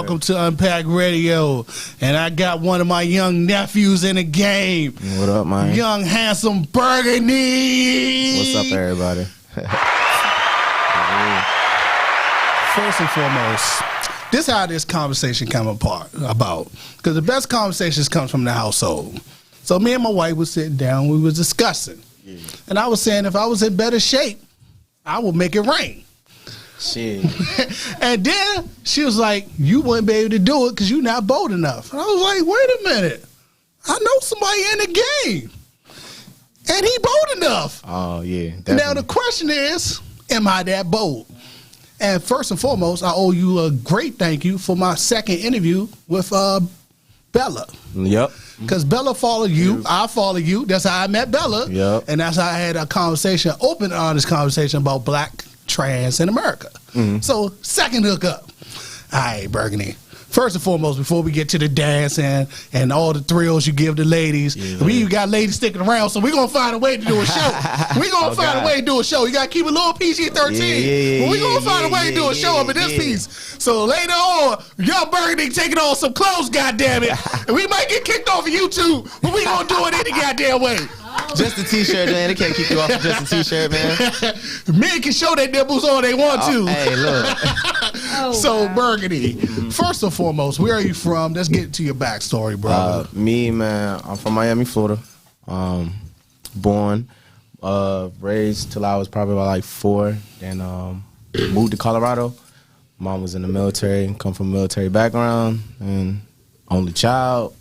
welcome to Unpack Radio. And I got one of my young nephews in the game. What up, man? Young, handsome Burgundy. What's up, everybody? First and foremost, this is how this conversation come about. Because the best conversations comes from the household. So me and my wife was sitting down, we was discussing. Yeah. And I was saying if I was in better shape, I would make it rain. Shit. And then she was like, you wouldn't be able to do it because you're not bold enough. And I was like, wait a minute. I know somebody in the game. And he bold enough. Oh, yeah. Definitely. Now the question is, am I that bold? And first and foremost, I owe you a great thank you for my second interview with Bella. Yep. Because Bella followed you, I followed you. That's how I met Bella. Yep. And that's how I had a conversation, open, honest conversation about black trans in America. Mm-hmm. So, second hookup. All right, Burgundy. First and foremost, before we get to the dancing and all the thrills you give the ladies, we got ladies sticking around, so we're going to find a way to do a show. We're going to find a way to do a show. You got to keep it a little PG-13. But we're going to find a way to do a show up in this piece. So later on, young Burgundy taking on some clothes, goddammit. And we might get kicked off of YouTube, but we going to do it any goddamn way. Just a t-shirt, man. They can't keep you off of just a t-shirt, man. Men can show their nipples all they want to. Hey, look. Burgundy, first and foremost, where are you from? Let's get to your backstory, brother. Me, man, I'm from Miami, Florida. Born, raised till I was probably about like 4. Then moved to Colorado. Mom was in the military, come from a military background, and only child.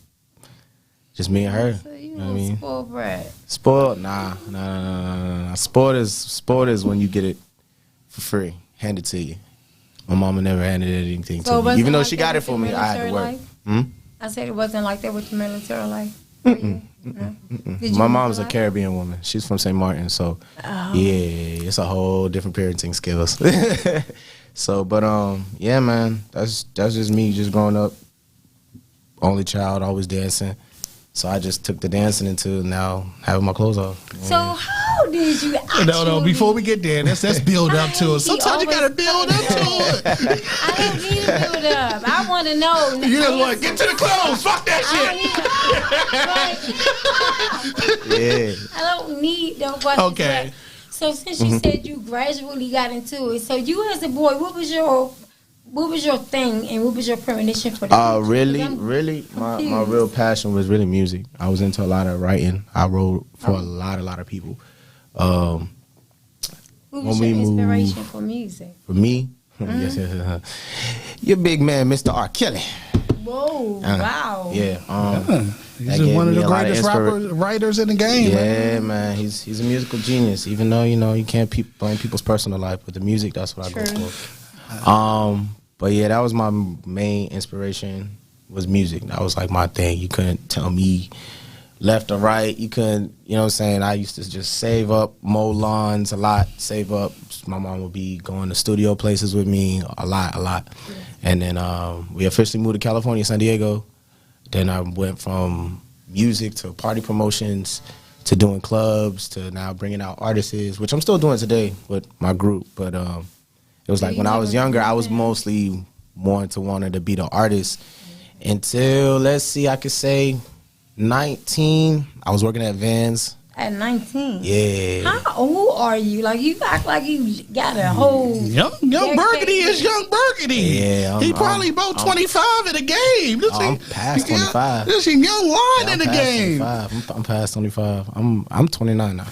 Just me and her. So you know what I mean? Spoiled brat. Spoiled? Nah. Spoiled is when you get it for free, handed to you. My mama never handed anything to me. Even though she got it for me, I had to work. I said it wasn't like that with the military life. My mom's a Caribbean woman. She's from St. Martin, so yeah, it's a whole different parenting skills. So, but yeah, man, that's just me, just growing up, only child, always dancing. So I just took the dancing into now having my clothes off. So how did you actually... No, before we get there, let's build up to it. Sometimes you got to build up to it. I don't need to build up. I want to know. You just want to get to the clothes. Fuck that shit. I don't need no questions. Okay. So since you said you gradually got into it, so you as a boy, what was your thing and what was your premonition for that? Really, my real passion was really music. I was into a lot of writing. I wrote for a lot of people. Who was your inspiration for music? For me? Yes. Your big man, Mr. R. Kelly. Whoa, wow. Yeah. He's one of the greatest writers in the game. Yeah, man. He's a musical genius. Even though, you can't blame people's personal life, but the music, that's what I go for. But yeah, that was my main inspiration, was music. That was like my thing. You couldn't tell me left or right. You couldn't, you know what I'm saying? I used to just save up, mow lawns a lot, save up. My mom would be going to studio places with me a lot. Yeah. And then we officially moved to California, San Diego. Then I went from music to party promotions to doing clubs to now bringing out artists, which I'm still doing today with my group. But it was like when I was younger, I was mostly wanting to be the artist until, let's see, I could say 19. I was working at Vans. At 19? Yeah. How old are you? Like, you act like you got a whole... Young Burgundy is young Burgundy. Yeah. He probably about 25 in the game. I'm past 25. This is a young line in the game. I'm past 25. I'm 29 now.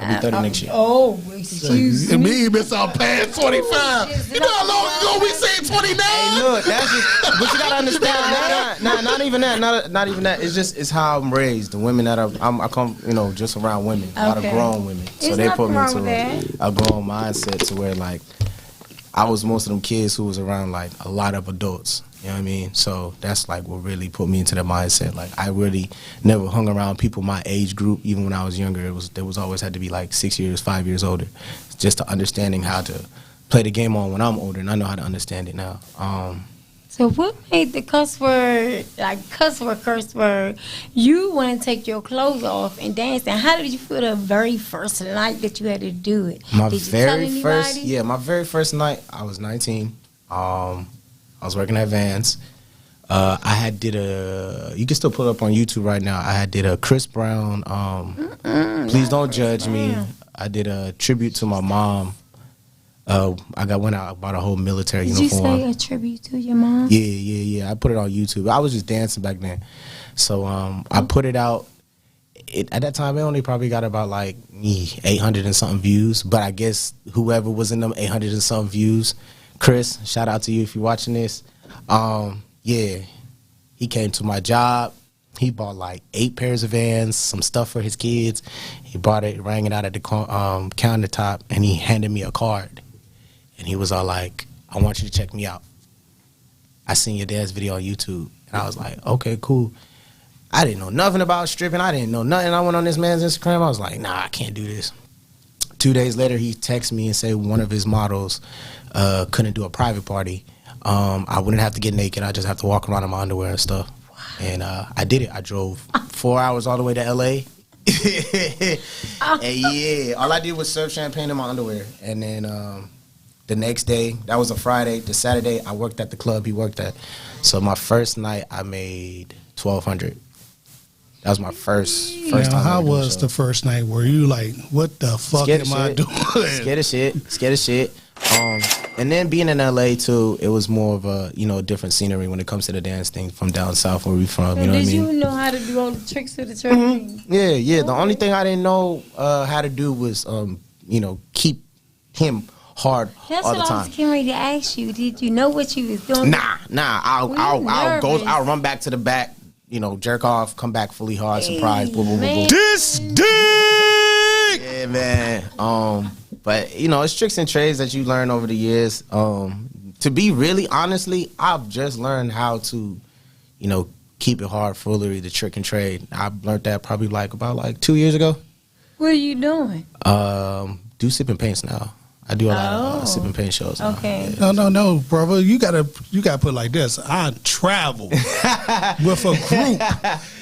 I'll be 30 next year. Oh, excuse me. Miss our past 25. You know how long ago we said 29? Hey, look, that's just, but you gotta understand. Not even that. Not even that. It's how I'm raised. The women that I come, just around women, a lot of grown women. So they put me into a grown mindset to where like I was most of them kids who was around like a lot of adults. You know what I mean? So that's like what really put me into the mindset. Like I really never hung around people my age group. Even when I was younger, there was always had to be like 6 years, 5 years older, just to understanding how to play the game on when I'm older, and I know how to understand it now. So what made the curse word, you want to take your clothes off and dance? And how did you feel the very first night that you had to do it? My very first night, I was 19. I was working at Vans. I had did a. You can still pull it up on YouTube right now. I had did a Chris Brown. Please don't judge me. I did a tribute to my mom. Went out, bought a whole military uniform. Did you say a tribute to your mom? Yeah. I put it on YouTube. I was just dancing back then, so I put it out. At that time, it only probably got about like 800 and something views. But I guess whoever was in them 800 and something views, Chris, shout out to you if you're watching this. Yeah, he came to my job. He bought like 8 pairs of Vans, some stuff for his kids. He brought it, rang it out at the countertop, and he handed me a card. And he was all like, I want you to check me out. I seen your dad's video on YouTube. And I was like, okay, cool. I didn't know nothing about stripping. I didn't know nothing. I went on this man's Instagram. I was like, nah, I can't do this. 2 days later, he texted me and said one of his models couldn't do a private party. I wouldn't have to get naked. I just have to walk around in my underwear and stuff. Wow. And I did it. I drove 4 hours all the way to L.A. And yeah, all I did was serve champagne in my underwear. And then the next day, that was a Friday. The Saturday, I worked at the club he worked at. So my first night, I made $1,200. That was my first time. How was the first night? Were you like, what the fuck am I doing? Scared of shit. And then being in LA too, it was more of a different scenery when it comes to the dance thing from down south where we from. So you know what I mean? Did you know how to do all the tricks of the trade? Mm-hmm. Yeah. The only thing I didn't know how to do was keep him hard That's all the what time. I was getting ready to ask you. Did you know what you was doing? Nah. I'll run back to the back. Jerk off, come back fully hard, surprise, boom, boom, boom, boom. This dick! Yeah, man. But it's tricks and trades that you learn over the years. To be really honestly, I've just learned how to, keep it hard, foolery, the trick and trade. I learned that probably about 2 years ago. What are you doing? Do sipping paints now. I do a lot of sipping paint shows. Okay. Now. Yeah. No, brother. You gotta put it like this. I travel with a group,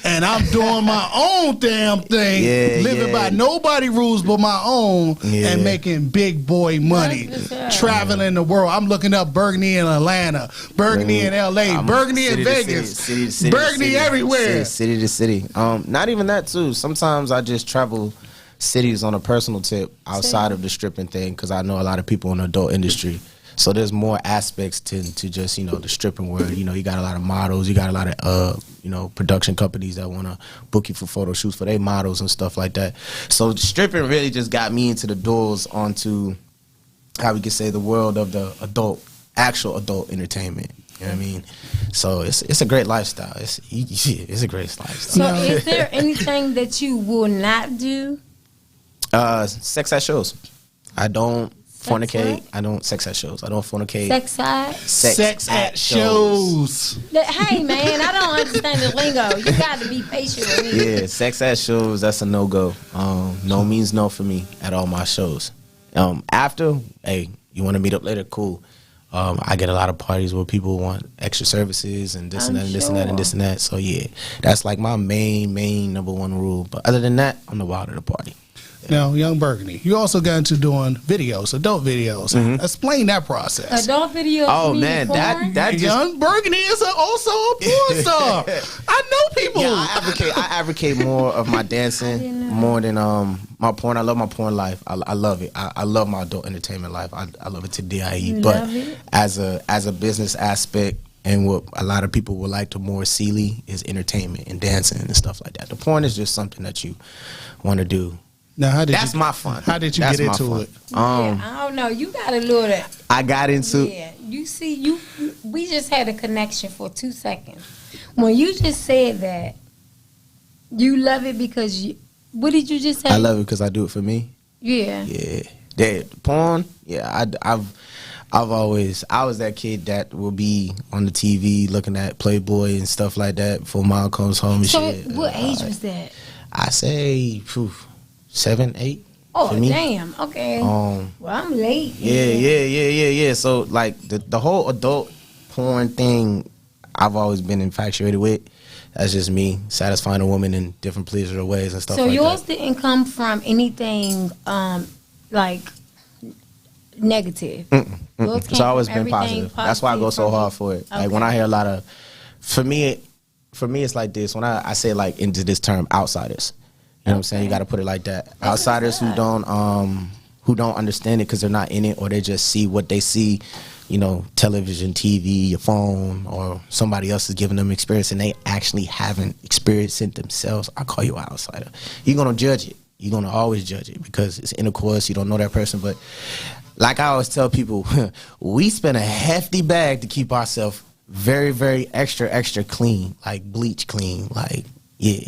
and I'm doing my own damn thing, living by nobody rules but my own, and making big boy money, traveling the world. I'm looking up Burgundy in Atlanta, Burgundy in LA, Burgundy in Vegas, Burgundy everywhere, city to city. Not even that too. Sometimes I just travel cities on a personal tip outside of the stripping thing because I know a lot of people in the adult industry. So there's more aspects to just, the stripping world. You got a lot of models. You got a lot of, production companies that want to book you for photo shoots for their models and stuff like that. So stripping really just got me into the doors onto, how we could say, the world of the actual adult entertainment. You know what I mean? So it's a great lifestyle. It's a great lifestyle. So is there anything that you will not do? Sex at shows. I don't fornicate. I don't sex at shows. I don't fornicate. Sex at shows. Hey man, I don't understand the lingo. You got to be patient with me. Yeah, sex at shows. That's a no go. No means no for me at all my shows. After, hey, you want to meet up later? Cool. I get a lot of parties where people want extra services and this and that and this and that and this and that. So yeah, that's like my main number one rule. But other than that, I'm the wild of the party. Now, Young Burgundy, you also got into doing videos, adult videos. Mm-hmm. Explain that process. Adult videos. Oh man, that just, Young Burgundy is also a porn star. I know people. Yeah, I advocate more of my dancing more than my porn. I love my porn life. I love it. I love my adult entertainment life. I love it to DIE. But as a business aspect, and what a lot of people would like to more see is entertainment and dancing and stuff like that. The porn is just something that you want to do. Now, that's my fun. How did you get into it? I don't know. You got a little that. I got into. Yeah, you see, we just had a connection for 2 seconds. When you just said that, you love it because you. What did you just say? I love it because I do it for me. Yeah. Yeah. That porn. Yeah. I was that kid that will be on the TV looking at Playboy and stuff like that before mom comes home and shit. So what age was that? I say 7, 8. Oh damn! Okay. Well, I'm late. Yeah. So like the whole adult porn thing, I've always been infatuated with. That's just me satisfying a woman in different pleasurable ways and stuff like that. So yours didn't come from anything like negative. It's always been positive. That's why I go so hard for it. Okay. Like when I hear a lot of, for me, it's like this. When I say like into this term, outsiders. You know what I'm saying? You got to put it like that. Outsiders who don't understand it because they're not in it, or they just see what they see, you know, television, TV, your phone, or somebody else is giving them experience and they actually haven't experienced it themselves. I call you an outsider. You're going to judge it. You're going to always judge it because it's intercourse. You don't know that person. But like I always tell people, we spend a hefty bag to keep ourselves very, very extra clean, like bleach clean, like, yeah.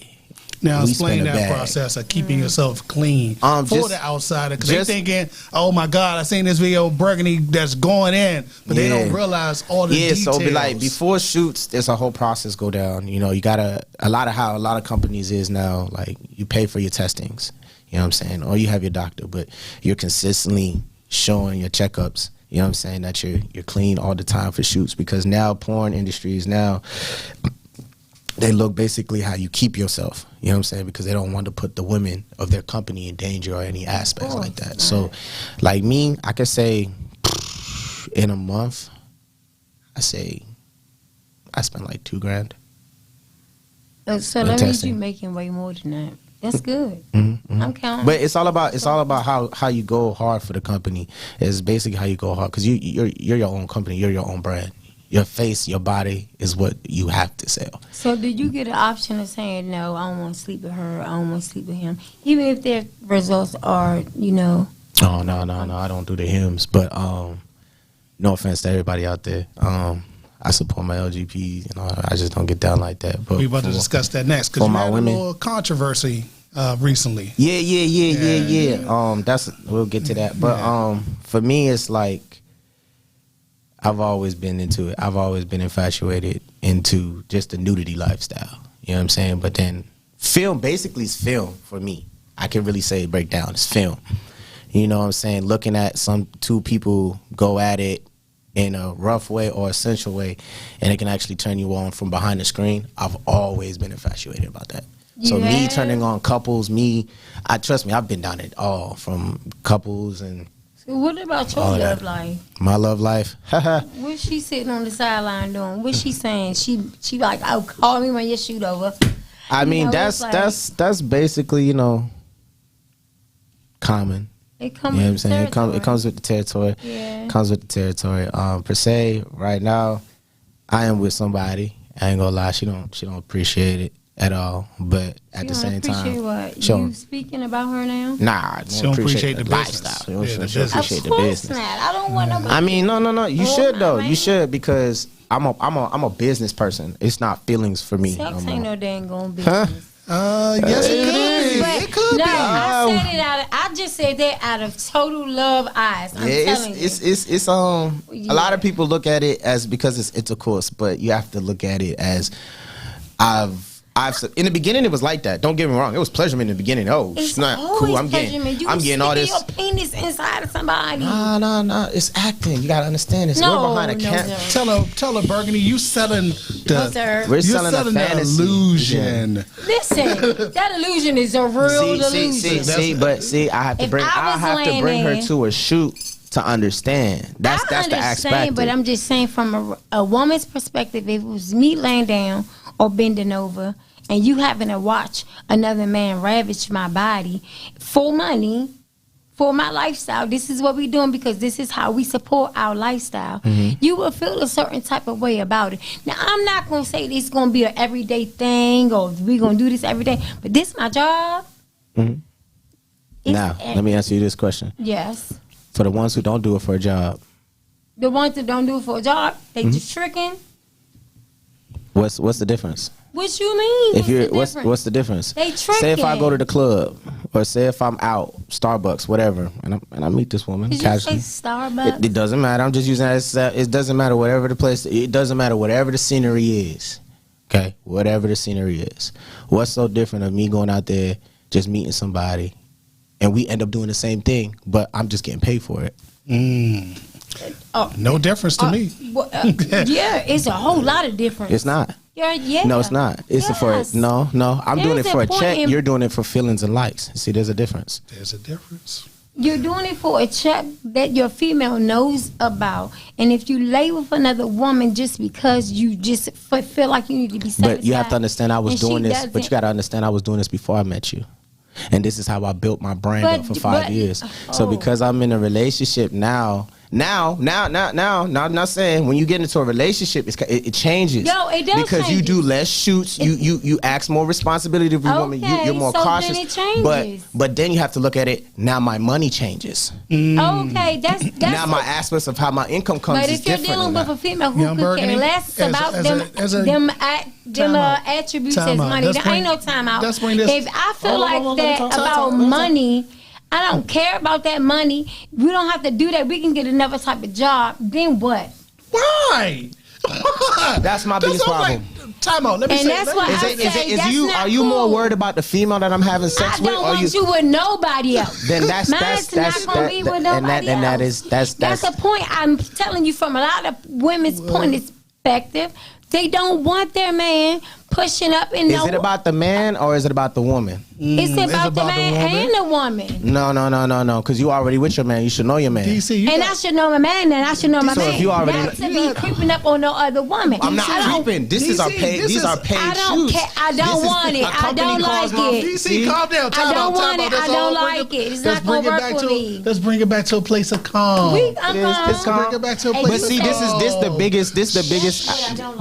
Now explain that process of keeping yourself clean for the outsider, because they're thinking, "Oh my God, I seen this video of Burgundy that's going in," but they don't realize all the details. So be like before shoots, there's a whole process go down. You know, you gotta a lot of companies is now like you pay for your testings. You know what I'm saying, or you have your doctor, but you're consistently showing your checkups. You know what I'm saying, that you're clean all the time for shoots, because now porn industries now, they look basically how you keep yourself. You know what I'm saying? Because they don't want to put the women of their company in danger or any aspects like that. Right. So, like me, I could say in a month, I spend like $2,000. So that means you're making way more than that. That's good. Mm-hmm. I'm counting. But it's all about how you go hard for the company. It's basically how you go hard, because you're your own company. You're your own brand. Your face, your body is what you have to sell. So did you get an option of saying, no, I don't want to sleep with her, I don't want to sleep with him, even if their results are, you know? Oh, no, I don't do the hymns. But no offense to everybody out there. I support my LGP, you know, I just don't get down like that. But we're about to discuss that next, because you had a little controversy recently. Yeah. We'll get to that. But for me, it's like, I've always been into it. I've always been infatuated into just the nudity lifestyle. You know what I'm saying? But then film basically is film for me. I can really say break down. It's film. You know what I'm saying? Looking at two people go at it in a rough way or a sensual way, and it can actually turn you on from behind the screen. I've always been infatuated about that. So me turning on couples, trust me, I've been down it all, from couples and. So what about your love life? My love life? What's she sitting on the sideline doing? What's she saying? She like, oh, call me when you shoot over. I mean, that's basically, you know, common. It comes. You know what I'm saying? It comes with the territory. Yeah. It comes with the territory. Per se, right now, I am with somebody. I ain't gonna lie, she don't appreciate it at all. But at the same time, what? You speaking about her now? Nah, she don't appreciate the lifestyle. She don't appreciate the business. Not. I don't want nobody. I mean, no. You should though. You should, because I'm a business person. It's not feelings for me. Sex ain't no dang gonna business. Yes, it could be. It could be. I just said that out of total love eyes. I'm telling you. It's a lot of people look at it as, because it's intercourse, but you have to look at it as in the beginning it was like that. Don't get me wrong. It was pleasurement in the beginning. Oh, it's not cool. I'm getting all this. Your penis inside of somebody. Nah. It's acting. You gotta understand this. We're behind a camera. Tell her, Burgundy. You selling the. We're selling the fantasy. Illusion. Listen, that illusion is a real illusion. See, I have to bring her to a shoot to understand. That's the aspect. But I'm just saying, from a woman's perspective, if it was me laying down or bending over, and you having to watch another man ravage my body for money, for my lifestyle, this is what we're doing because this is how we support our lifestyle, you will feel a certain type of way about it. Now, I'm not going to say this is going to be an everyday thing or we're going to do this every day, but this is my job. Now, let me answer you this question. Yes. For the ones who don't do it for a job. The ones that don't do it for a job, they just tricking. What's the difference? What you mean? What's the difference? They tricking. Say if I go to the club, or say if I'm out, Starbucks, whatever, and I meet this woman casually. Did you say Starbucks? It doesn't matter. I'm just using that as, it doesn't matter whatever the place. It doesn't matter whatever the scenery is. Okay, whatever the scenery is. What's so different of me going out there just meeting somebody, and we end up doing the same thing, but I'm just getting paid for it? No difference to me. Yeah, it's a whole lot of difference. It's not. Yeah. No, it's not. It's no. I'm doing it for a check. You're doing it for feelings and likes. See, there's a difference. There's a difference. You're doing it for a check that your female knows about, and if you lay with another woman just because you just feel like you need to be satisfied, But you have to understand I was doing this. But you got to understand I was doing this before I met you, and this is how I built my brand up for 5 years. So because I'm in a relationship now. Now, I'm not saying when you get into a relationship, it changes. Yo, it does because you do less shoots. You ask more responsibility of your woman. You're more cautious. Then it changes. But then you have to look at it. Now my money changes. Okay, that's now my aspects of how my income comes is different. But if you're dealing with a female who could care less about them attributes as money, there ain't no time out. If I feel like that about money, I don't care about that money. We don't have to do that. We can get another type of job. Then what? Why? That's my biggest problem. Time out. Let me say. Are you more worried about the female that I'm having sex with? I don't want you with nobody else. Then that's not gonna be with nobody else. That's the point. I'm telling you from a lot of women's point of perspective. They don't want their man pushing up in. Is it about the man or is it about the woman? It's about the man and the woman. No. Because you already with your man. You should know your man. DC, I should know my man, and I should know my man. If you already not to be creeping up on no other woman. I'm not creeping. These are paid shoots. I don't care. I don't want it. I don't like it. DC, calm down. I don't want it. I don't like it. It's not gonna work for me. Let's bring it back to a place of calm. Let's bring it back to a place. But see, this the biggest.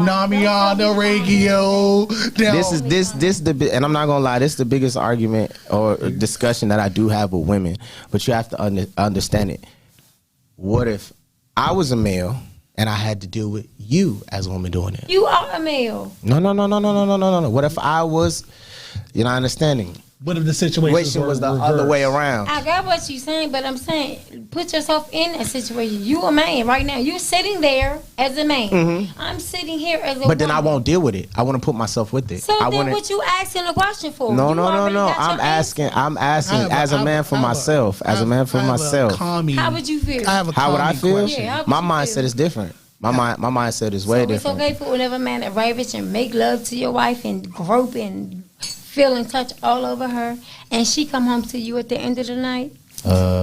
Namiana radio. And I'm not gonna lie. This is the biggest argument or discussion that I do have with women. But you have to understand it. What if I was a male and I had to deal with you as a woman doing it? You are a male. No. What if I was, you're not understanding? What if the situation was the other way around? I got what you're saying, but I'm saying put yourself in a situation. You a man right now. You're sitting there as a man. Mm-hmm. I'm sitting here as a woman. But then I won't deal with it. I want to put myself with it. So what you asking a question for? No. I'm asking as a man for myself. As a man for myself. How would you feel? How would I feel? Yeah, my mindset is different. My mindset is way different. It's okay for whenever man that ravish and make love to your wife and grope and feel and touch all over her, and she come home to you at the end of the night?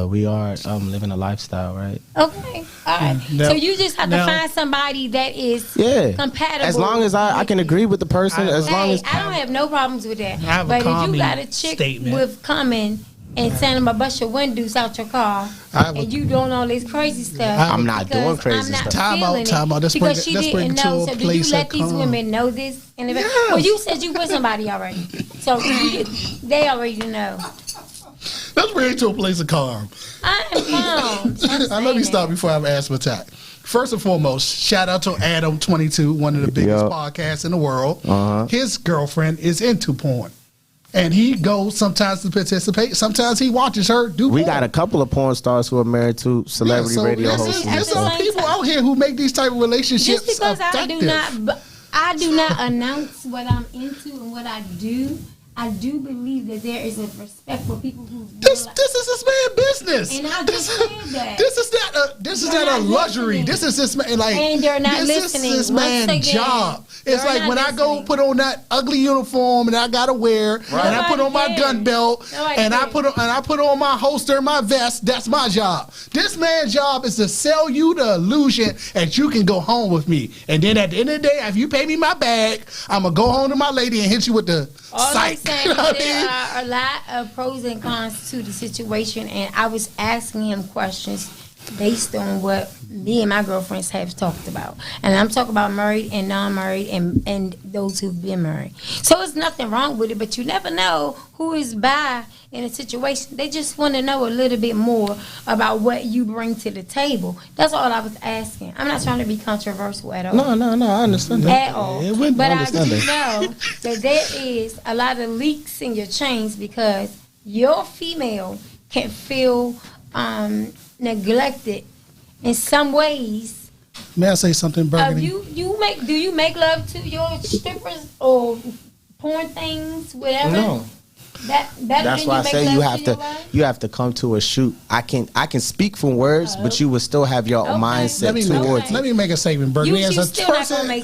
We are living a lifestyle, right? Okay, all right. So you just have to find somebody that is compatible. As long as I can agree with the person, I don't have no problems with that. But if you got a chick with coming and saying I'm bust your windows out your car, and you doing all this crazy stuff. I'm not doing crazy stuff. Time out. Because she didn't know. So do you let these women know this? Yes. Well, you said you with somebody already, so they already know. Let's bring it to a place of calm. I am calm. Let me stop before I have asthma attack. First and foremost, shout out to Adam22, one of the biggest podcasts in the world. His girlfriend is into porn. And he goes sometimes to participate. Sometimes he watches her do porn. We got a couple of porn stars who are married to celebrity radio hosts. There's some people out here who make these type of relationships just because effective. I do not announce what I'm into and what I do. I do believe that there is a respect for people who. This is this man's business. And I just said that. This is not a luxury. This is this man And they're not listening. This is this man's job. It's like when I go put on that ugly uniform and I gotta wear, and I put on my gun belt, and I put on my holster and my vest. That's my job. This man's job is to sell you the illusion that you can go home with me, and then at the end of the day, if you pay me my bag, I'm gonna go home to my lady and hit you with the psych. There are a lot of pros and cons to the situation, and I was asking him questions based on what me and my girlfriends have talked about. And I'm talking about married and non-married and those who've been married. So there's nothing wrong with it, but you never know who is by in a situation. They just want to know a little bit more about what you bring to the table. That's all I was asking. I'm not trying to be controversial at all. No, I understand that. At all. But I do know that there is a lot of leaks in your chains because your female can feel neglected in some ways. May I say something, Burgundy? Do you make love to your strippers or porn things, whatever? No. That's why I say you have to come to a shoot. I can speak from words, but you will still have your mindset towards. Let me make a statement, Burgundy. As a person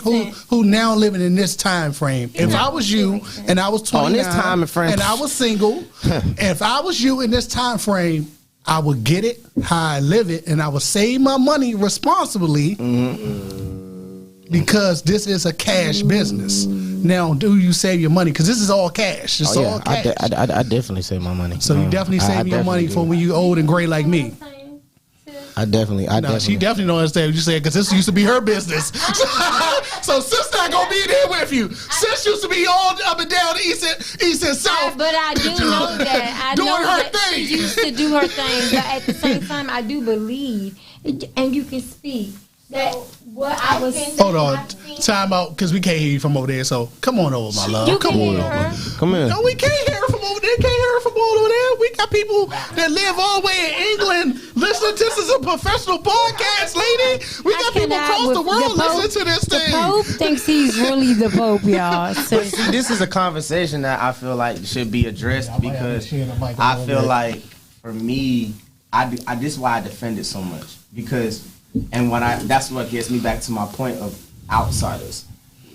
who now living in this time frame, if I was you and I was 29 and I was single, if I was you in this time frame, I would get it how I live it, and I would save my money responsibly because this is a cash business. Now, do you save your money? Because this is all cash. It's all cash. I definitely save my money. So you definitely save your money for when you old and gray like me. I definitely. She definitely don't understand what you said because this used to be her business. So sis not gonna be there with you. Sis used to be all up and down the east and south. But I do know that. I doing know her that thing. she used to do her thing. But at the same time, I do believe, and you can speak, that what I was saying. Hold on, time out because we can't hear you from over there. So come on over, my love. You Come can on hear over. her. Come in. No, we can't hear her from over there. Can't hear her from all over there. We got people that live all the way in England listening. This is a professional podcast, lady. We got people across the world listening to this The thing. Pope thinks he's really the Pope, y'all. So, But see, this is a conversation that I feel like should be addressed because I feel like for me, this is why I defend it so much because, and that's what gets me back to my point of outsiders.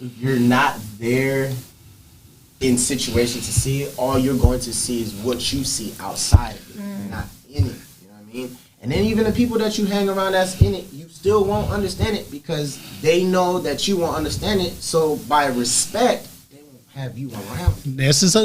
If you're not there in situations to see it, all you're going to see is what you see outside of it, not in it. You know what I mean? And then even the people that you hang around that's in it, you still won't understand it because they know that you won't understand it. So by respect, they won't have you around. This is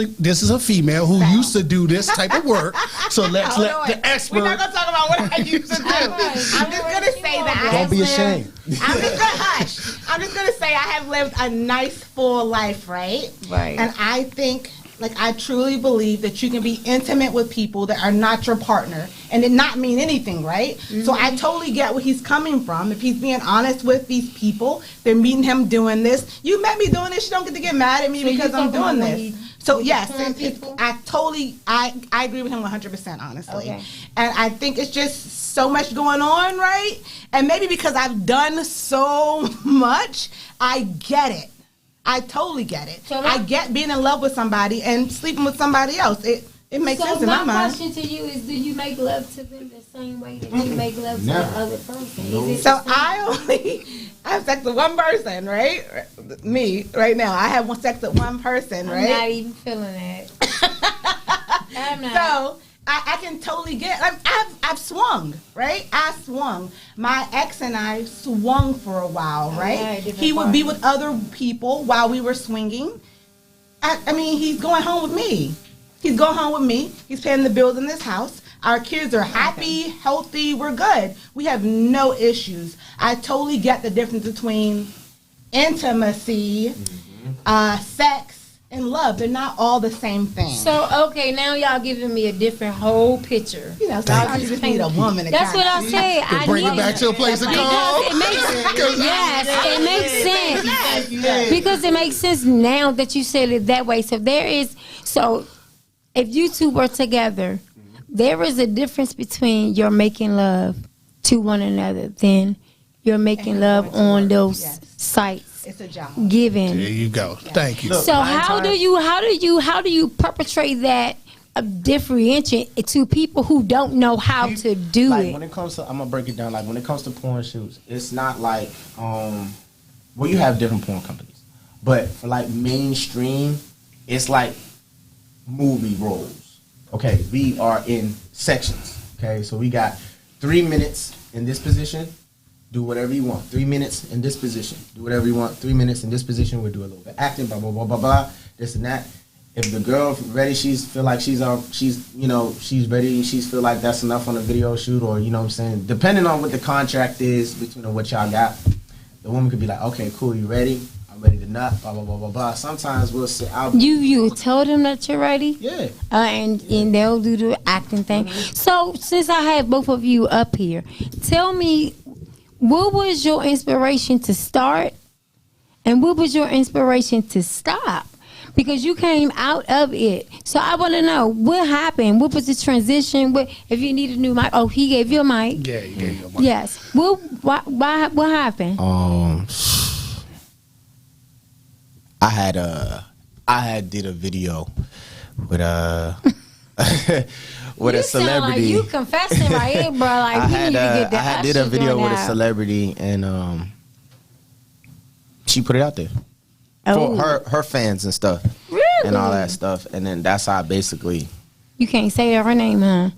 a female who used to do this type of work. So let's let the expert. We're not gonna talk about what I used to do. I'm just gonna say that I Don't be ashamed. I'm just gonna hush. I'm just gonna say I have lived a nice full life, right? Right. And I think, like, I truly believe that you can be intimate with people that are not your partner and it not mean anything, right? So I totally get where he's coming from. If he's being honest with these people, they're meeting him doing this. You met me doing this. You don't get to get mad at me because I'm doing this. So yes, I agree with him 100%, honestly. Okay. And I think it's just so much going on, right? And maybe because I've done so much, I get it. I totally get it. So I get being in love with somebody and sleeping with somebody else. It makes sense in my my mind. question to you is: do you make love to them the same way that you make love to the other person? Is it So the same? I have sex with one person, right? Me right now. I have sex with one person, I'm right? not even feeling that. I'm not. So I can totally get. I've swung, right? I swung. My ex and I swung for a while, right? He would be with other people while we were swinging. I mean, he's going home with me. He's going home with me. He's paying the bills in this house. Our kids are happy, healthy. We're good. We have no issues. I totally get the difference between intimacy, sex, and love. They're not all the same thing. So okay, now y'all giving me a different whole picture. You know, so I just need a woman. That's what I say. I Bring it need back to a place of because calm. it makes sense. Because it makes sense now that you said it that way. So if you two were together, there is a difference between you're making love to one another than you're making love on those sites. It's a job. Given. There you go. Thank you. Look, So how do you perpetrate that differentiate to people who don't know how to do Like it? when it comes to, I'm gonna break it down. Like when it comes to porn shoots, it's not like well, you have different porn companies, but for like mainstream, it's like movie roles. Okay, we are in sections. Okay, so we got 3 minutes in this position. Do whatever you want. 3 minutes in this position. Do whatever you want. 3 minutes in this position. We'll do a little bit of acting. Blah blah blah blah blah. This and that. If the girl ready, she's feel like she's ready. She's feel like that's enough on a video shoot, or you know what I'm saying. Depending on what the contract is between what y'all got, the woman could be like, okay, cool, you ready? I'm ready to nut. Blah blah blah blah blah. Sometimes we'll sit out. You tell them that you're ready, Yeah. and they'll do the acting thing. So since I have both of you up here, tell me, what was your inspiration to start, and what was your inspiration to stop? Because you came out of it. So I want to know what happened. What was the transition? If you need a new mic. Oh, he gave you a mic. Yeah, you gave your mic. Yes. What happened? I had did a video with with a celebrity. Sound like you confessing right here, bro. Like I had did a video with a celebrity. celebrity, and she put it out there for her fans and stuff, Really? and all that stuff, and then that's how I basically You can't say her name, huh?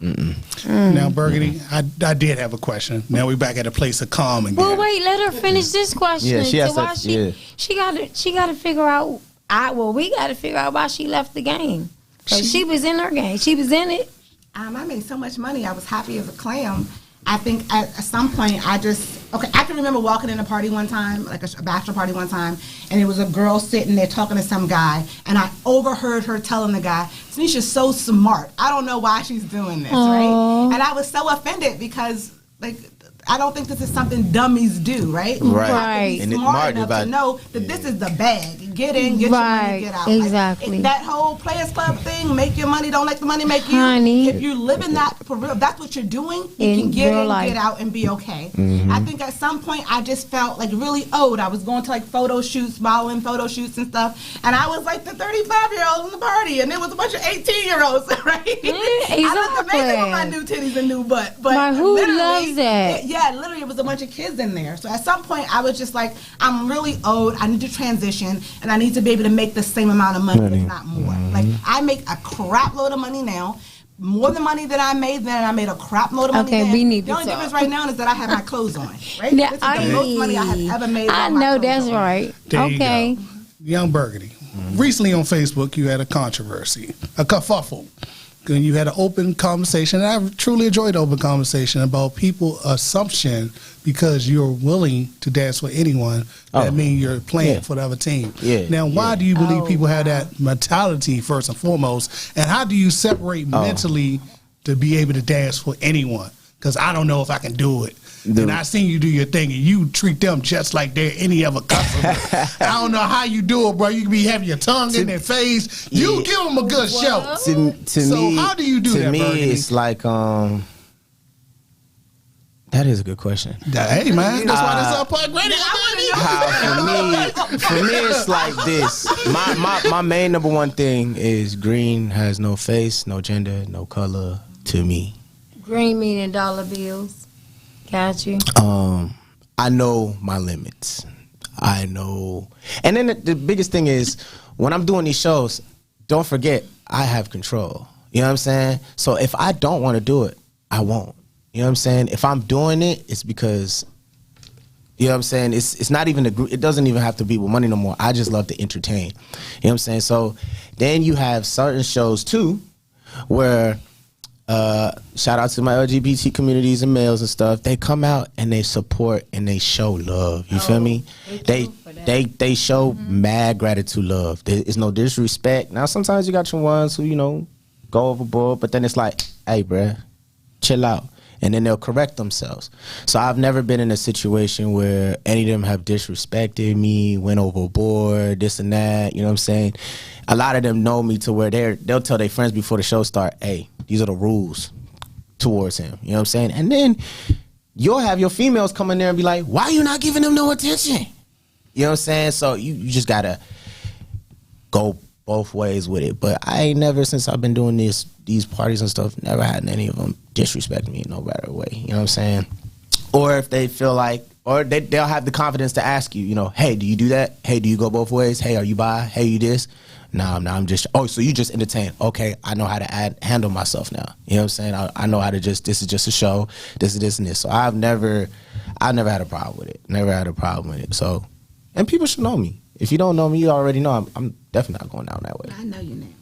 Now, Burgundy, I did have a question. Now we back at a place of calm again. Well, wait, let her finish this question. Yeah, she has So why to- she got to figure out. We got to figure out why she left the game. 'Cause she was in her game. She was in it. I made so much money. I was happy as a clam. I think at some point I can remember walking in a party one time, like a bachelor party one time, and it was a girl sitting there talking to some guy, and I overheard her telling the guy, Tanisha's so smart. I don't know why she's doing this, right? And I was so offended because, like, I don't think this is something dummies do, right? Right. You have to be And it's smart smart enough about- to know that this is the bag. Get in, get your money, get out. Exactly. Like, that whole Players Club thing, make your money, don't let the money make you. Honey. If you're living that for real, if that's what you're doing, you In can get real in, life. get out, and be okay. I think at some point I just felt like really old. I was going to like photo shoots, modeling photo shoots and stuff, and I was like the 35-year-old in the party, and there was a bunch of 18-year-olds, right? I looked amazing with my new titties and new butt, but who literally, loves that? literally, it was a bunch of kids in there. So at some point, I was just like, I'm really old. I need to transition, and I need to be able to make the same amount of money, if not more. Like, I make a crap load of money now. More the money that I made then, I made a crap load of money Okay, then. we need the to only talk. difference right now is that I have my clothes on, right? Yeah, This is the most money I have ever made. I with my know clothes that's on. right. There you Okay. go. Young Burgundy. Recently on Facebook, you had a controversy, a kerfuffle. And you had an open conversation, and I truly enjoyed the open conversation about people assumption because you're willing to dance with anyone, that means you're playing for the other team. Yeah, Now, why do you believe people have that mentality first and foremost, and how do you separate mentally to be able to dance for anyone? Because I don't know if I can do it. And I seen you do your thing, and you treat them just like they're any other customer. I don't know how you do it, bro. You can be having your tongue in their face. You give them a good show. To So me, how do you do to that, me, Burgundy? it's like that is a good question. Hey, man, that's why this is Public Radio, baby. For me, it's like this. My main number one thing is green has no face, no gender, no color to me. Green meaning dollar bills. Got you. I know my limits. I know. And then the biggest thing is when I'm doing these shows, don't forget I have control. You know what I'm saying? So if I don't want to do it, I won't. You know what I'm saying? If I'm doing it, it's because, you know what I'm saying? It's not even it doesn't even have to be with money no more. I just love to entertain. You know what I'm saying? So then you have certain shows too where shout out to my LGBT communities and males and stuff. They come out and they support and they show love. You feel me? They show mad gratitude, love. There is no disrespect. Now sometimes you got your ones who, you know, go overboard, but then it's like, hey, bruh, chill out. And then they'll correct themselves. So I've never been in a situation where any of them have disrespected me, went overboard, this and that. You know what I'm saying? A lot of them know me to where they'll tell their friends before the show start, hey, these are the rules towards him. You know what I'm saying? And then you'll have your females come in there and be like, why are you not giving them no attention? You know what I'm saying? So you just got to go both ways with it. But I ain't never, since I've been doing these parties and stuff, never had any of them disrespect me in no better way. You know what I'm saying? Or if they feel like, or they'll have the confidence to ask you, you know, hey, do you do that? Hey, do you go both ways? Hey, are you bi? Hey, you this? No, I'm just, oh, so you just entertain. Okay, I know how to handle myself now. You know what I'm saying? I know how to just, this is just a show. This is this and this. So I've never had a problem with it. Never had a problem with it. So, and people should know me. If you don't know me, you already know I'm definitely not going down that way. I know your name.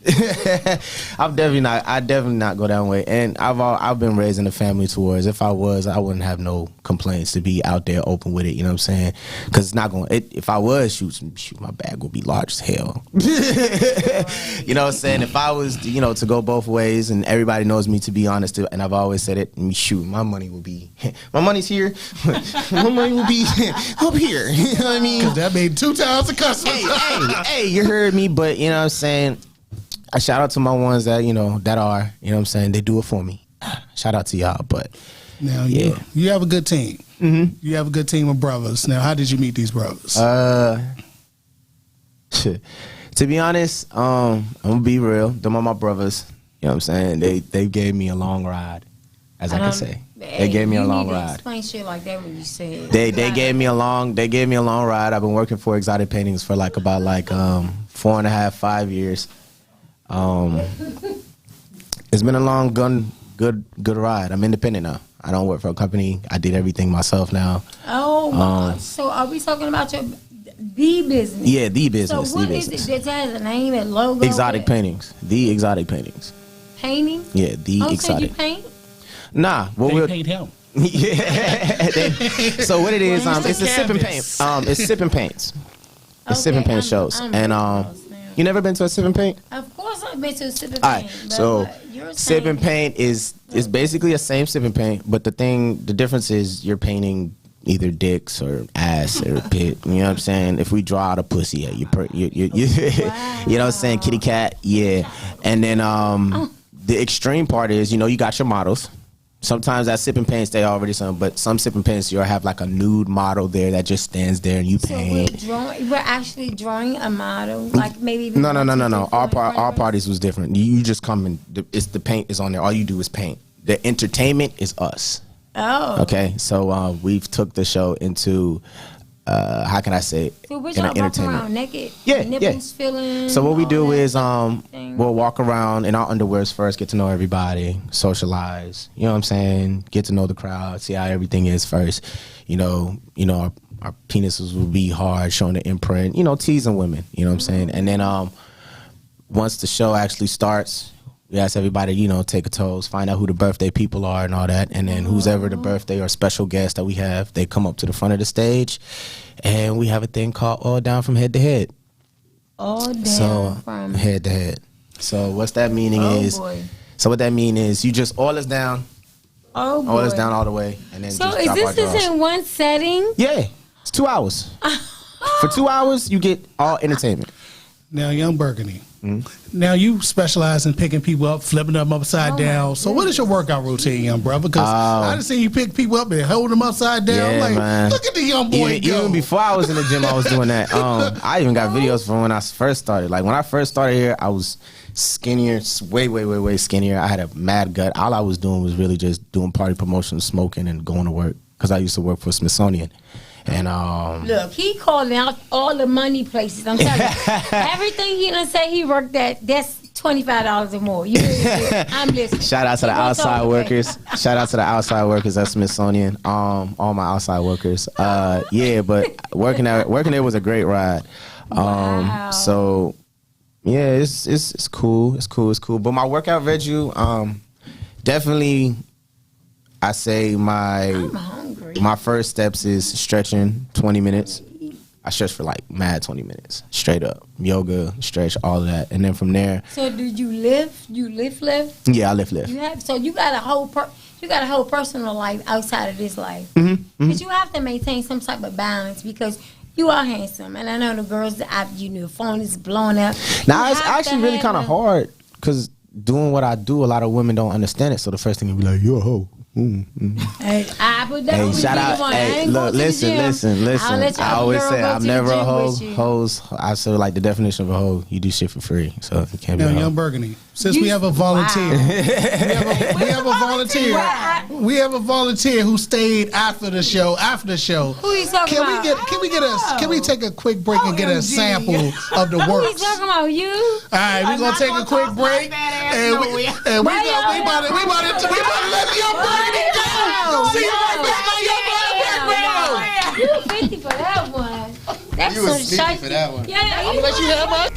I definitely not go that way. And I've been raised in a family towards, if I was, I wouldn't have no complaints to be out there open with it. You know what I'm saying? Because it's not going. If I was shoot, my bag would be large as hell. You know what I'm saying? If I was, you know, to go both ways, and everybody knows me to be honest, and I've always said it. Shoot, my money will be, my money's here. My money will be up here. You know what I mean? Because that made 2 times the customer. Hey, you heard me, but you know what I'm saying? I shout out to my ones that, you know, that are, you know what I'm saying, they do it for me. Shout out to y'all, but Now, yeah. you have a good team. Mm-hmm. You have a good team of brothers. Now, how did you meet these brothers? To be honest, I'm gonna be real. Them are my brothers. You know what I'm saying? They gave me a long ride, as I can say. They gave me a long ride. Explain shit like that when you say it. They gave me a long ride. I've been working for Exotic Paintings for about 4.5, 5 years. It's been a long, good ride. I'm independent now. I don't work for a company. I did everything myself now. Oh, my God. So are we talking about the business? Yeah, the business. So what the is business. it that has a name and logo? Exotic paintings. The exotic paintings. Painting? Yeah, the So exotic. you paint? Nah, They paid him. Yeah. So what it is, it's a sip and paint. It's sip and paints. It's sip and paint shows. You never been to a sip and paint? Of course I've been to a sip and All paint. right, so sip and paint is basically a same sip and paint, but the difference is you're painting either dicks or ass or pit. You know what I'm saying? If we draw out a pussy, yeah, you know what I'm saying? Kitty cat, yeah. And then the extreme part is, you got your models. Sometimes that sip and paints they already some, but some sip and paints you'll have like a nude model there that just stands there and you paint. So we're actually drawing a model, like maybe. No. Our parties was different. You just come and the paint is on there. All you do is paint. The entertainment is us. Oh. Okay, so we've took the show into how can I say it? So we're y'all walk around naked? Yeah, nipples feeling. So what we do is thing. we'll walk around in our underwears first, get to know everybody, socialize. You know what I'm saying? Get to know the crowd, see how everything is first. Our penises will be hard, showing the imprint. Teasing women. You know what I'm saying? And then once the show actually starts, we ask everybody, take a toast, find out who the birthday people are and all that. And then who's ever the birthday or special guest that we have, they come up to the front of the stage. And we have a thing called All Down from Head to Head. All down from head to head. So what's that meaning is? Boy. So what that mean is you just all is down. Oh boy. All is down all the way. And then So just is drop our this draws. in one setting? Yeah. It's 2 hours. For 2 hours, you get all entertainment. Now, Young Burgundy. Now you specialize in picking people up, flipping them upside down. So what is your workout routine, young brother? Because I just seen you pick people up and hold them upside down. Yeah, I'm like, man. look at the young boy go. Even before I was in the gym, I was doing that. I even got videos from when I first started. Like when I first started here, I was skinnier, way skinnier. I had a mad gut. All I was doing was really just doing party promotion, smoking, and going to work. Because I used to work for Smithsonian. And look, he calling out all the money places. I'm telling you, everything he done say he worked at, that's $25 or more. You really I'm listening. Shout out to the outside workers. Shout out to the outside workers at Smithsonian. All my outside workers. Yeah, but working there was a great ride. Wow. So yeah, it's cool. It's cool. But my workout regimen, definitely, I say I'm hungry. my first steps is stretching 20 minutes. I stretch for like mad 20 minutes, straight up. Yoga, stretch, all of that. And then from there. So do you lift? You lift? Yeah, I lift. You have, so you got a whole personal life outside of this life. But you have to maintain some type of balance because you are handsome. And I know the girls, your phone is blowing up. Now, it's actually really kind of hard because doing what I do, a lot of women don't understand it. So the first thing you be like, you're a hoe. Hey, shout out. Hey, look, listen. I always say I'm never a hoe. Hoes, I say like the definition of a hoe, you do shit for free. So you can't be a hoe. Young Burgundy. Since we have a volunteer, we have a volunteer who stayed after the show. Who you talking about? Can we take a quick break and get a sample of the Who works? you talking about? You? All right, we're gonna take a quick break, and we about to let the Young Burgundy go. See you right back on Young Burgundy. You 50 for that one. That's You some was sneaky shite. for that one. Yeah, I'm gonna let you have mine.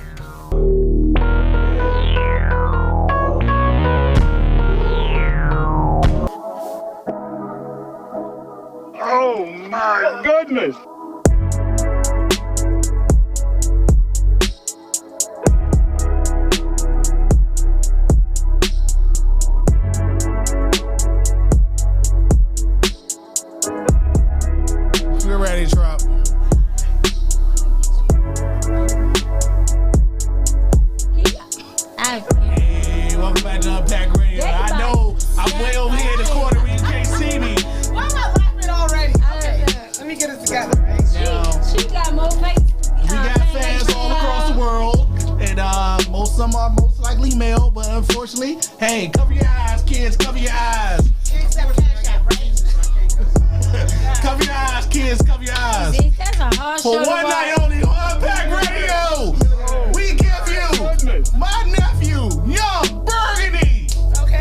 Oh my goodness! We're ready, Trump. Hey, welcome back to Unpack Radio. I know I'm way over here in the corner where you can't see me. Why am I laughing already? Okay, let me get it together. Right? She got more face. We got fans all across the world, and some are most likely male, but unfortunately, hey, cover your eyes, kids, cover your eyes. Cover your eyes, kids, cover your eyes. That's a hard For show to one watch. night only on Unpack Radio, we give you my nephew, Young Burgundy. Okay.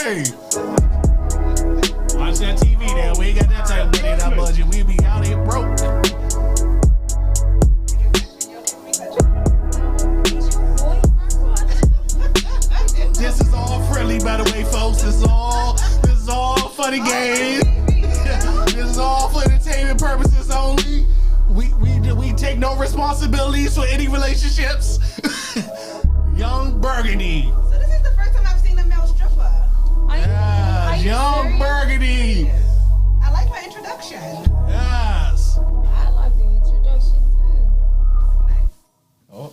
Hey. Watch that TV now. We ain't got that type of money in our budget. We be out here broke. This is all friendly, by the way, folks. This is all funny games. This is all for entertainment purposes only. We take no responsibilities for any relationships. Young Burgundy. So this is the first time I've seen a male stripper. Yes, Young Burgundy. I like my introduction. Yes. I like the introduction too. Oh.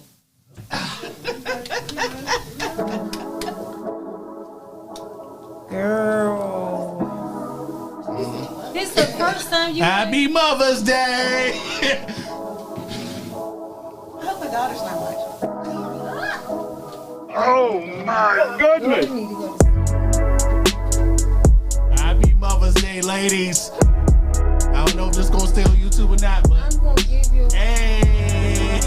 Girl. This is the first time you. Happy Mother's Day. I hope my daughter's not watching. Oh my goodness. Happy Mother's Day, ladies. I don't know if this gonna stay on YouTube or not, but I'm gonna give you. hey,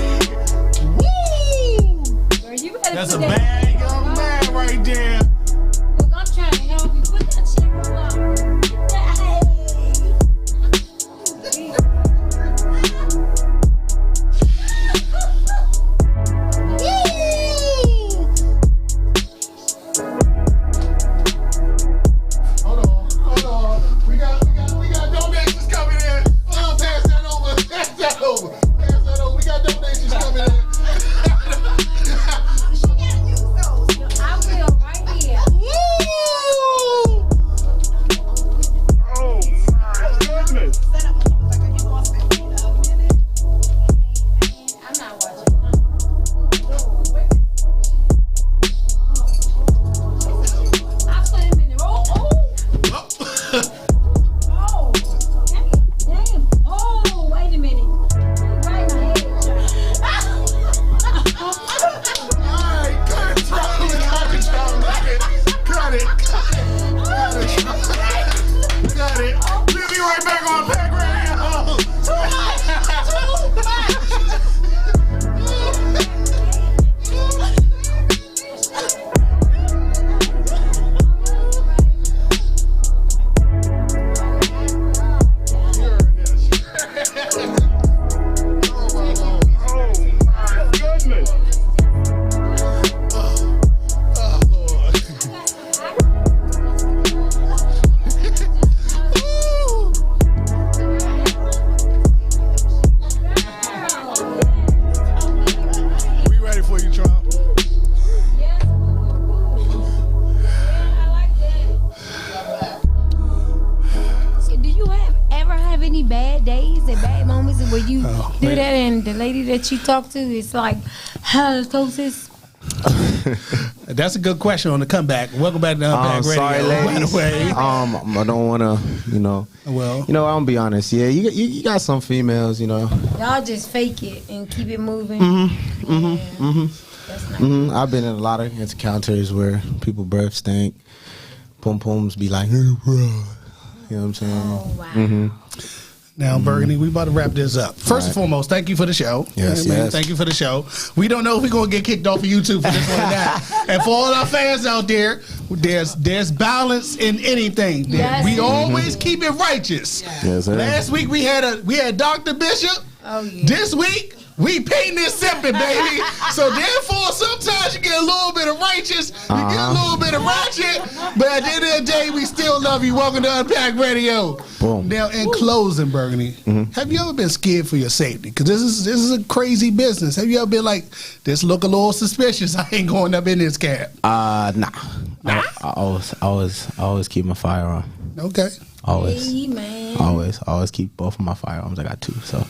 woo! Girl, you better That's a put that bad shit young on. man right there. Look, I'm trying to help you. Put that shit on. Hold on. We got donations coming in. Pass that over. We got donations coming in. I will right here. Woo! Oh my goodness. Set up when you was like, are you gonna spend a minute? I'm not watching. I put him in the roll. Oh, damn. Oh, wait a minute. Right in my head, Alright, cut it. We'll be right back on Pack Radio. Oh my goodness. We ready for you, Trump. So do you ever have any bad days and bad moments where you do man. that and the lady that you talk to is like halitosis? That's a good question on the comeback. Welcome back to Unpack Radio. Sorry, ladies. By the way. I don't want to, Well, I'm gonna be honest. Yeah, you got some females, Y'all just fake it and keep it moving. That's not I've been in a lot of encounters where people breath stink, pum pums be like, hey, bro. You know what I'm saying? Oh wow. now, Burgundy, we about to wrap this up. First and foremost, thank you for the show. Yes, Man, yes. Thank you for the show. We don't know if we're going to get kicked off of YouTube for this one or that. And for all our fans out there, there's balance in anything. Yes. We always keep it righteous. Yes, sir. Last week we had Dr. Bishop. Oh yeah. This week, we painting and sipping, baby. So therefore, sometimes you get a little bit of righteous, you get a little bit of ratchet, but at the end of the day, we still love you. Welcome to Unpack Radio. Boom. Now, in closing, Burgundy, have you ever been scared for your safety? Because this is a crazy business. Have you ever been like, this look a little suspicious? I ain't going up in this cab. Nah. I always keep my firearm. Okay. Always. Hey, man. Always keep both of my firearms. I got two, so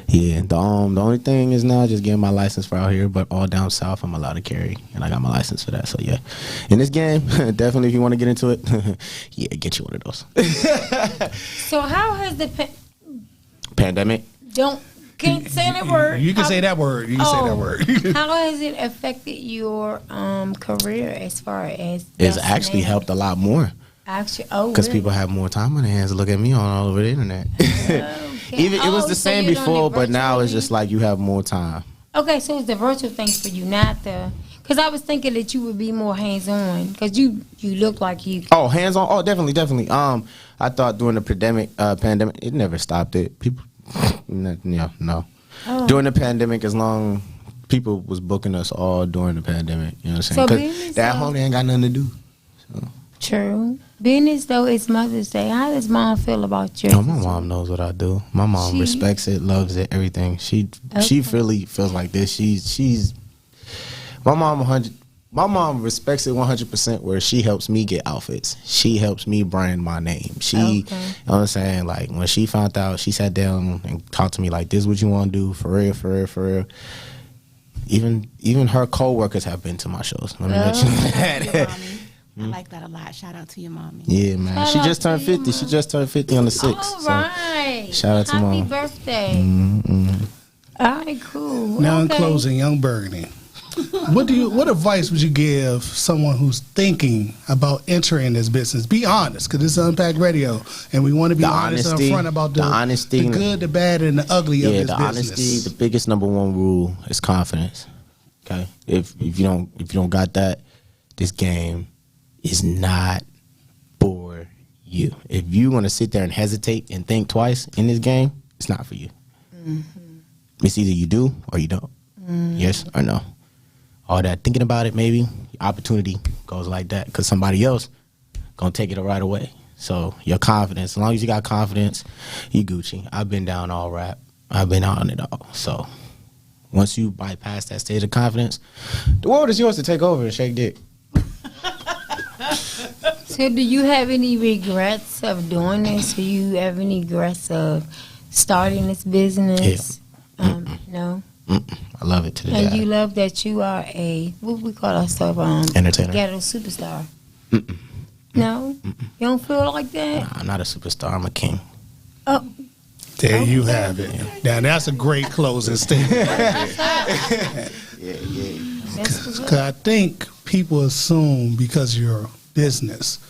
yeah. The only thing is now just getting my license for out here, but all down south I'm allowed to carry, and I got my license for that. So yeah, in this game, definitely if you want to get into it, yeah, get you one of those. So how has the Pandemic. can't say that word. You can say that word. You can say that Oh. word. How has it affected your career as far as It's actually helped a lot more. Actually, Because really? people have more time on their hands to look at me on all over the internet. Even it was the same so you're doing before, it but now it's virtually? just like you have more time. Okay, so it's the virtual thing for you, not the. Because I was thinking that you would be more hands-on. Because you look like you. Oh, hands on. Oh, definitely. I thought during the pandemic, it never stopped it. People, no. Oh. During the pandemic, as long people was booking us all during the pandemic. You know what I'm saying? So Because that home ain't got nothing to do. So. True. Business though, it's Mother's Day. How does mom feel about you? Oh, my mom knows what I do. My mom respects it, loves it, everything. She really feels like this. She's my mom respects it 100%. Where she helps me get outfits. She helps me brand my name. You know what I'm saying? Like when she found out, she sat down and talked to me like, "This is what you want to do for real." Even her co-workers have been to my shows. Let me let you know that. I like that a lot. Shout out to your mommy. Yeah, man. She just turned 50. She just turned 50 on the 6th. All right. So shout out to mom. Happy birthday. Mm-hmm. All right, cool. Now in closing, Young Burgundy, what advice would you give someone who's thinking about entering this business? Be honest, because it's Unpacked Radio, and we want to be honest and upfront about the honesty, the good, the bad, and the ugly of this business. Yeah, the honesty. The biggest number one rule is confidence. Okay, if you don't got that, this game is not for you. If you want to sit there and hesitate and think twice in this game, it's not for you. Mm-hmm. It's either you do or you don't. Mm-hmm. Yes or no. All that thinking about it, maybe opportunity goes like that because somebody else gonna take it right away. So your confidence, as long as you got confidence, you Gucci. I've been down all rap. I've been on it all. So once you bypass that stage of confidence, the world is yours to take over and shake dick. So do you have any regrets of doing this? Do you have any regrets of starting this business? Yeah. No? I love it to the And day. you love that you are what we call ourselves? Entertainer. Ghetto superstar. No? You don't feel like that? Nah, I'm not a superstar. I'm a king. Oh. There you have it. Now that's a great closing statement. Yeah. Because I think people assume because you're business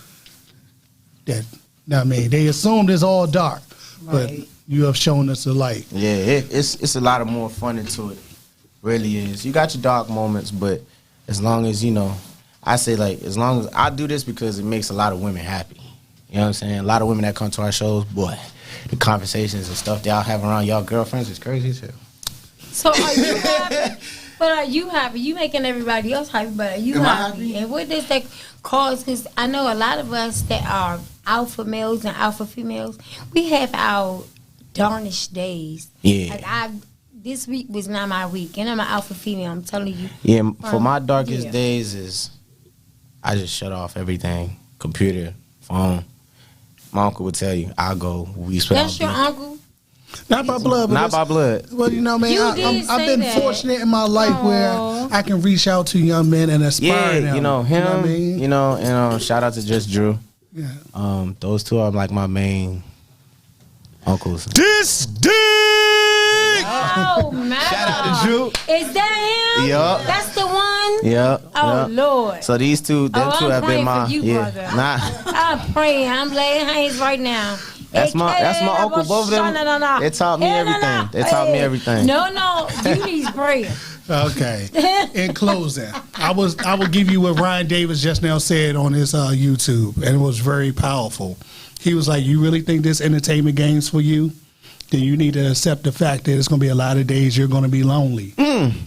that, they assume it's all dark, but you have shown us the light. Yeah, it's a lot of more fun into it. Really is. You got your dark moments, but as long as I say as long as I do this because it makes a lot of women happy. You know what I'm saying? A lot of women that come to our shows, boy, the conversations and stuff y'all have around y'all girlfriends is crazy as hell. So are you happy? But are you happy? You making everybody else happy, but are you happy? And what does that cause? Because I know a lot of us that are alpha males and alpha females, we have our darnish days. Yeah. Like this week was not my week, and I'm an alpha female. I'm telling you. Yeah, for my darkest days is I just shut off everything, computer, phone. My uncle would tell you, I'll go. That's your uncle? Not by blood. But not by blood. Well, man, I've been fortunate in my life where I can reach out to young men and inspire them. Him, and shout out to Just Drew. Yeah. Those two are like my main uncles. This dick! Oh, man. Shout out to Drew. Is that him? Yup. That's the one? Yep. Oh, Lord. So these two, them two have been my... For you, brother. I'm praying. I'm laying hands right now. That's my uncle. Both of them, they taught me everything. They taught me everything. No, you need prayer. Okay. In closing, I will give you what Ryan Davis just now said on his YouTube, and it was very powerful. He was like, "You really think this entertainment game's for you? Then you need to accept the fact that it's going to be a lot of days you're going to be lonely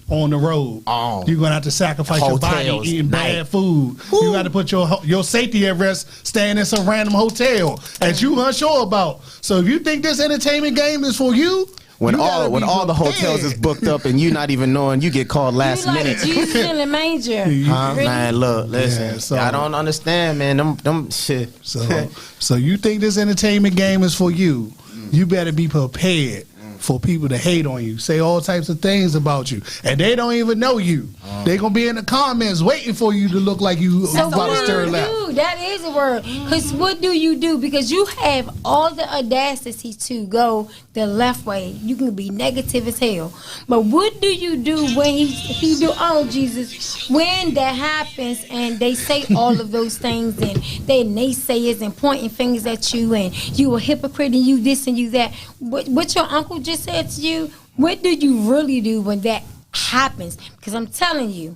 on the road. Oh. You're going to have to sacrifice your body eating bad food. You got to put your safety at rest staying in some random hotel that you unsure about. So if you think this entertainment game is for you, when all the hotels is booked up and you not even knowing, you get called last minute. Jesus in the manger. Really? Man, look, listen. I don't understand, man. Them shit. So you think this entertainment game is for you? You better be prepared for people to hate on you, say all types of things about you, and they don't even know you. They gonna be in the comments waiting for you to look like you about to stir left. That is a word. Because what do you do? Because you have all the audacity to go the left way. You can be negative as hell. But what do you do when he do? Oh Jesus! When that happens and they say all of those things and they naysayers and pointing fingers at you and you a hypocrite and you this and you that. What your uncle just said to you? What do you really do when that happens? Because I'm telling you,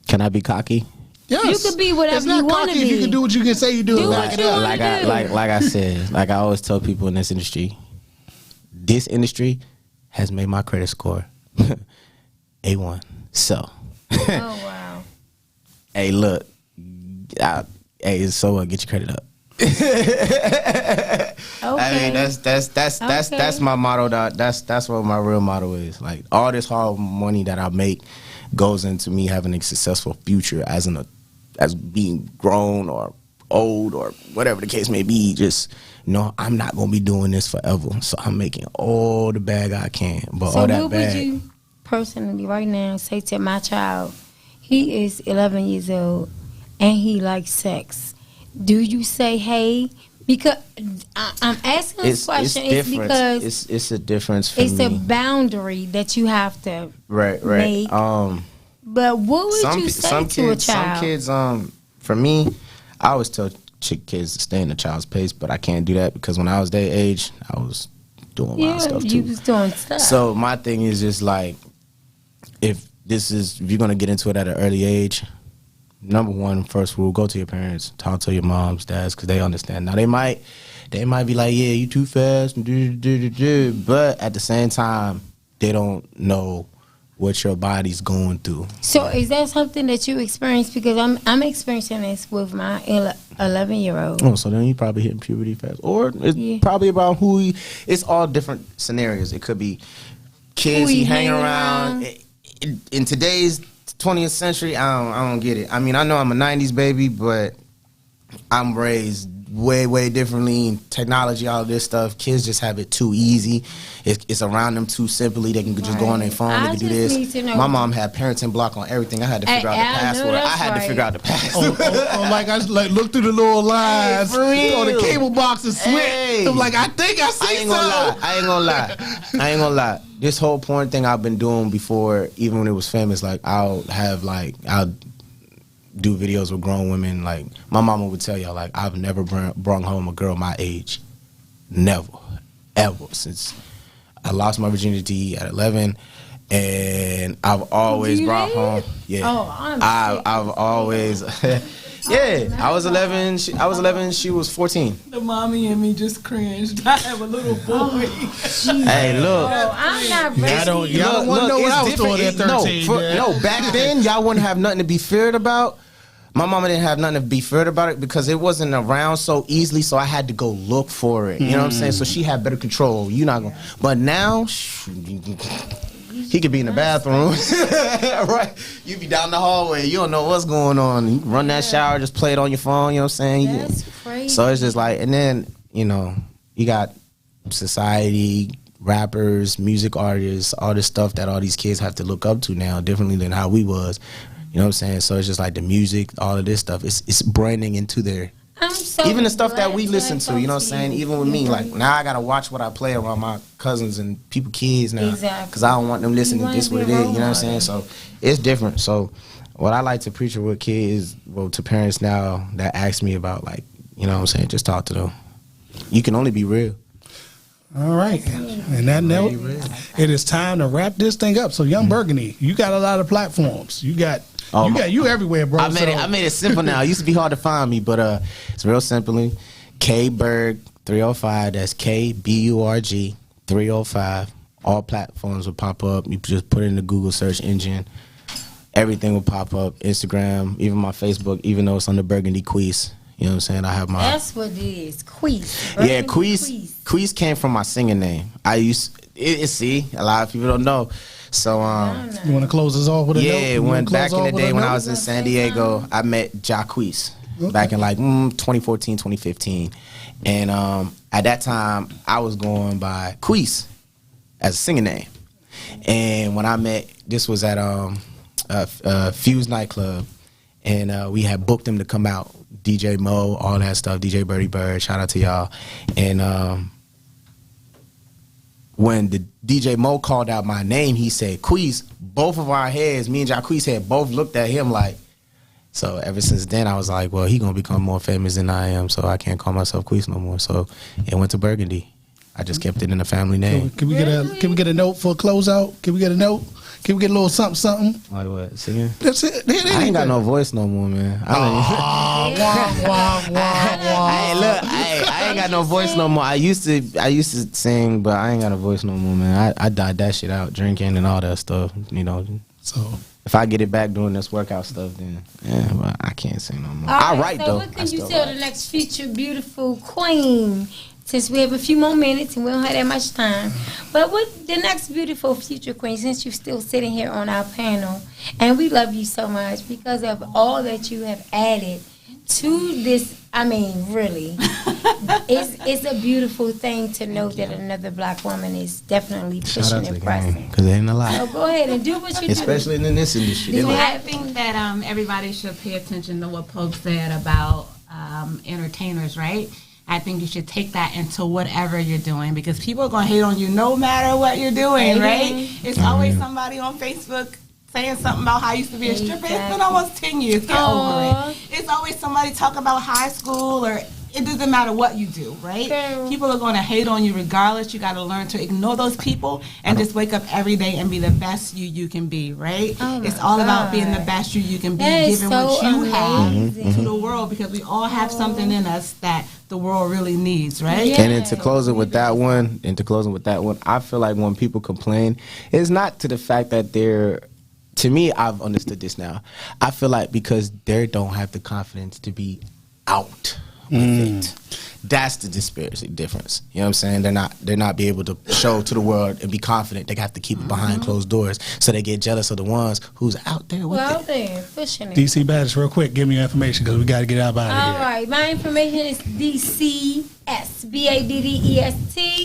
Can I be cocky? Yes. You could be whatever it's not you want to cocky be. if you can do what you can say you do. Do Like what it you up. want. Like I said, like I always tell people in this industry has made my credit score A1. So, Oh wow. hey, look, hey, so what? Get your credit up. Okay. I mean, that's my motto. That's what my real motto is. Like all this hard money that I make goes into me having a successful future as being grown or old or whatever the case may be. Just I'm not gonna be doing this forever. So I'm making all the bag I can. But So all that what bag. would you personally right now say to my child? He is 11 years old and he likes sex. Do you say, hey? Because I'm asking this question is because it's a difference for it's me. a boundary that you have to right. make. But what would you say to a child? Some kids, for me, I always tell kids to stay in the child's pace, but I can't do that because when I was their age, I was doing wild stuff too. You was doing stuff. So my thing is just like, if you're gonna get into it at an early age, number one, first rule, go to your parents, talk to your moms, dads, because they understand. Now they might be like, yeah, you too fast, but at the same time, they don't know what your body's going through. So is that something that you experience? Because I'm experiencing this with my 11-year-old. Oh, so then you probably hitting puberty fast, or it's probably about it's all different scenarios. It could be kids he hanging around. In today's 20th century, I don't get it. I mean, I know I'm a 90s baby, but I'm raised way differently. Technology, all of this stuff, kids just have it too easy. It's around them too simply. They can just go on their phone. They can do this. My mom had parenting block on everything. I had to figure out the password. I had to figure out the password. Like I look through the little lines for real. on the cable box and switch. Hey. I'm like, I think I see something. I ain't gonna lie. This whole porn thing I've been doing before, even when it was famous, like I'll do videos with grown women. Like my mama would tell y'all, like I've never brung home a girl my age, never, ever since I lost my virginity at 11, and I've always brought home. Yeah, I've always. Yeah, I was 11. I was 11. She was 14. The mommy and me just cringed. I have a little boy. Hey, look. Oh, I'm not ready. Y'all don't want to know what I was doing at 13. No, back then y'all wouldn't have nothing to be feared about. My mama didn't have nothing to be feared about it because it wasn't around so easily, so I had to go look for it. You know what I'm saying? So she had better control. You're not gonna. But now, he could be in the bathroom, right? You be down the hallway. You don't know what's going on. You run that shower, just play it on your phone. You know what I'm saying? That's crazy. So it's just like, and then you got society, rappers, music artists, all this stuff that all these kids have to look up to now, differently than how we was. You know what I'm saying? So it's just like the music, all of this stuff. It's branding into their. Even the stuff that we listen to, you know what I'm saying? Even with me, like now I gotta watch what I play around my cousins and people, kids now, because I don't want them listening to this what it is. You know what I'm saying? So it's different. So what I like to preach with kids, to parents now that ask me about, like, you know what I'm saying, just talk to them. You can only be real. All right, and that note, it is time to wrap this thing up. So, Young Burgundy, you got a lot of platforms. You everywhere, bro. I made it simple now. It used to be hard to find me, but it's real simply KBurg 305. That's KBURG 305. All platforms will pop up. You just put it in the Google search engine. Everything will pop up. Instagram, even my Facebook, even though it's on the Burgundy Queez. You know what I'm saying? I have my. That's what it is. Queez. Yeah, Queez. Queez came from my singing name. See, a lot of people don't know. So you want to close us off with a note? Yeah, when back in the day when I was in San Diego, I met Jacquees back in like 2014, 2015, and at that time I was going by Queez as a singing name, and when I met, this was at Fuse nightclub, and we had booked him to come out. DJ Mo, all that stuff, DJ Birdie Bird, shout out to y'all. And when the DJ Mo called out my name, he said Queez. Both of our heads, me and Jacquees had both looked at him like. So ever since then, I was like, well, he gonna become more famous than I am, so I can't call myself Queez no more. So it went to Burgundy. I just kept it in the family name. Can we get a note for a closeout? Can we get a note? Can we get a little something, something? Like what? Singing? That's it. I ain't got no voice no more, man. I ain't got no voice no more. I used to sing, but I ain't got a voice no more, man. I died that shit out, drinking and all that stuff, you know. So if I get it back doing this workout stuff, then yeah, but I can't sing no more. I write though. What can you tell the next future beautiful queen? Since we have a few more minutes and we don't have that much time, but what the next beautiful future queen? Since you're still sitting here on our panel, and we love you so much because of all that you have added to this. I mean, really, it's a beautiful thing to know that another black woman is definitely pushing and pressing. Because there ain't a lot. So go ahead and do what you Especially in this industry. I think that everybody should pay attention to what Pope said about entertainers, right? I think you should take that into whatever you're doing because people are going to hate on you no matter what you're doing, right? It's always somebody on Facebook saying something about how I used to be a stripper. It's been almost 10 years. Get over it. It's always somebody talking about high school or it doesn't matter what you do, right? People are going to hate on you regardless. You got to learn to ignore those people and just wake up every day and be the best you can be, right? It's all about being the best you can be, giving what you have to the world because we all have something in us that the world really needs, right? And then to close it with that one, I feel like when people complain, it's not to the fact that they're, to me, I've understood this now. I feel like because they don't have the confidence to be out with it. That's the disparity difference. You know what I'm saying? They're not be able to show to the world and be confident. They have to keep it behind closed doors. So they get jealous of the ones who's out there with out there pushing it. Dcsbaddest, real quick, give me your information because we got to get out of here. All right, my information is DcsBaddest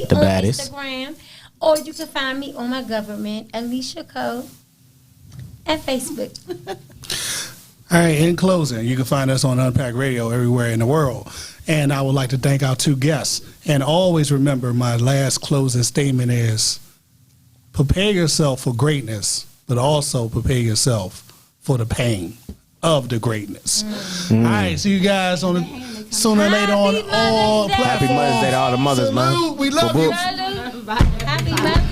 The on baddest. Instagram, or you can find me on my government Alicia Cole at Facebook. All right, in closing, you can find us on Unpack Radio everywhere in the world. And I would like to thank our two guests. And always remember, my last closing statement is prepare yourself for greatness, but also prepare yourself for the pain of the greatness. All right, see you guys on sooner or later on all platforms. Happy Mother's Day to all the mothers, man. We love you. Happy Mother's